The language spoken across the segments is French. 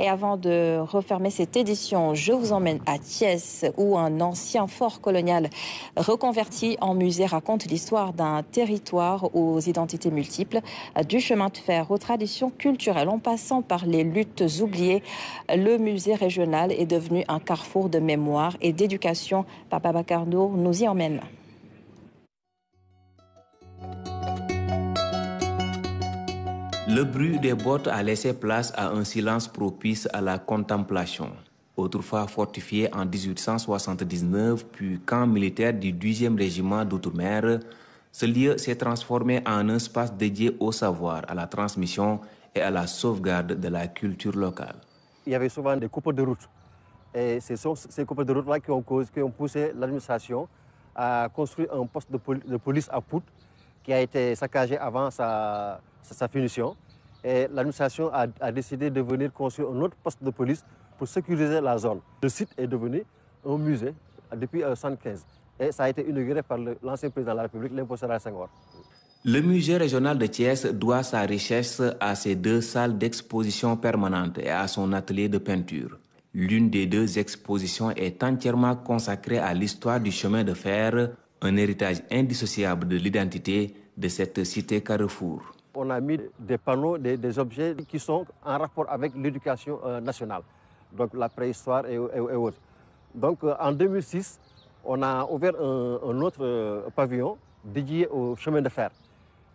Et avant de refermer cette édition, je vous emmène à Thiès, où un ancien fort colonial reconverti en musée raconte l'histoire d'un territoire aux identités multiples, du chemin de fer aux traditions culturelles en passant par les luttes oubliées. Le musée régional est devenu un carrefour de mémoire et d'éducation. Papa Bacardo nous y emmène. Le bruit des bottes a laissé place à un silence propice à la contemplation. Autrefois fortifié en 1879, puis camp militaire du 12e régiment d'outre-mer, ce lieu s'est transformé en un espace dédié au savoir, à la transmission et à la sauvegarde de la culture locale. Il y avait souvent des coupes de route. Et ce sont ces coupes de route-là qui ont poussé l'administration à construire un poste de police à Pout, qui a été saccagé avant sa finition. Et l'administration a décidé de venir construire un autre poste de police pour sécuriser la zone. Le site est devenu un musée depuis 1975 et ça a été inauguré par l'ancien président de la République, Léopold Sédar Senghor. Le musée régional de Thiès doit sa richesse à ses 2 salles d'exposition permanentes et à son atelier de peinture. L'une des 2 expositions est entièrement consacrée à l'histoire du chemin de fer, un héritage indissociable de l'identité de cette cité carrefour. On a mis des panneaux, des objets qui sont en rapport avec l'éducation nationale, donc la préhistoire et autres. Donc en 2006, on a ouvert un autre pavillon dédié au chemin de fer.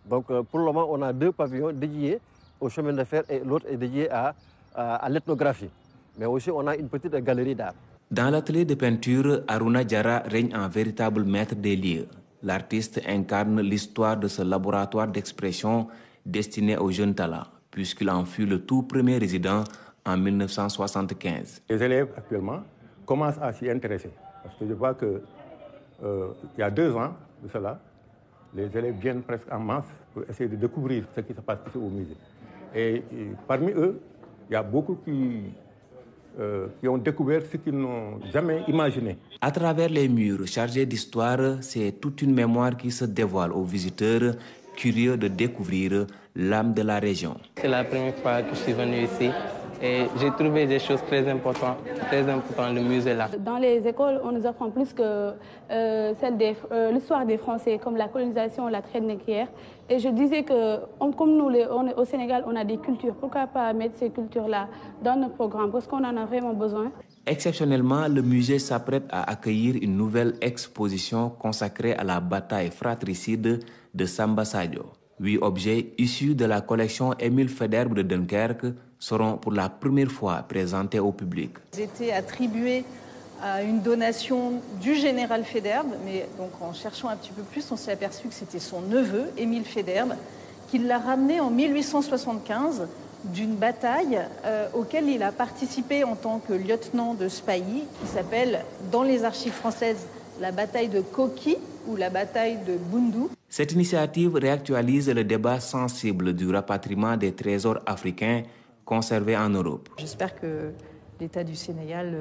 Donc pour le moment, on a 2 pavillons dédiés au chemin de fer et l'autre est dédié à l'ethnographie. Mais aussi, on a une petite galerie d'art. Dans l'atelier de peinture, Aruna Diarra règne en véritable maître des lieux. L'artiste incarne l'histoire de ce laboratoire d'expression destiné aux jeunes talents, puisqu'il en fut le tout premier résident en 1975. Les élèves actuellement commencent à s'y intéresser, parce que je vois qu'il y a 2 ans de cela, les élèves viennent presque en masse pour essayer de découvrir ce qui se passe ici au musée. Et parmi eux, il y a beaucoup qui ont découvert ce qu'ils n'ont jamais imaginé. À travers les murs chargés d'histoire, c'est toute une mémoire qui se dévoile aux visiteurs curieux de découvrir l'âme de la région. C'est la première fois que je suis venu ici et j'ai trouvé des choses très importantes le musée là. Dans les écoles, on nous apprend plus que l'histoire des Français, comme la colonisation, la traite négrière. Et je disais que, comme nous, on est au Sénégal, on a des cultures. Pourquoi pas mettre ces cultures-là dans nos programmes? Parce qu'on en a vraiment besoin. Exceptionnellement, le musée s'apprête à accueillir une nouvelle exposition consacrée à la bataille fratricide de Samba Sadio. 8 objets issus de la collection Émile Faidherbe de Dunkerque seront pour la première fois présentés au public. J'ai été attribué à une donation du général Faidherbe, mais donc en cherchant un petit peu plus, on s'est aperçu que c'était son neveu, Émile Faidherbe, qui l'a ramené en 1875 d'une bataille auquel il a participé en tant que lieutenant de Spahi, qui s'appelle, dans les archives françaises, la bataille de Koki ou la bataille de Bundu. Cette initiative réactualise le débat sensible du rapatriement des trésors africains conservés en Europe. J'espère que l'État du Sénégal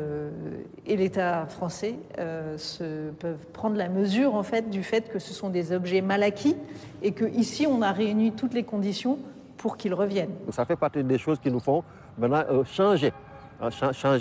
et l'État français peuvent prendre la mesure en fait, du fait que ce sont des objets mal acquis et qu'ici on a réuni toutes les conditions pour qu'ils reviennent. Ça fait partie des choses qui nous font maintenant changer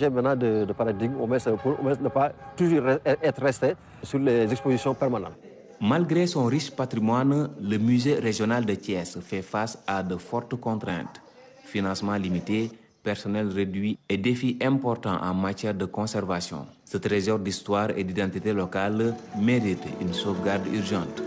maintenant de paradigme, pour ne pas toujours être resté sur les expositions permanentes. Malgré son riche patrimoine, le musée régional de Thiès fait face à de fortes contraintes. Financement limité, personnel réduit et défis importants en matière de conservation. Ce trésor d'histoire et d'identité locale mérite une sauvegarde urgente.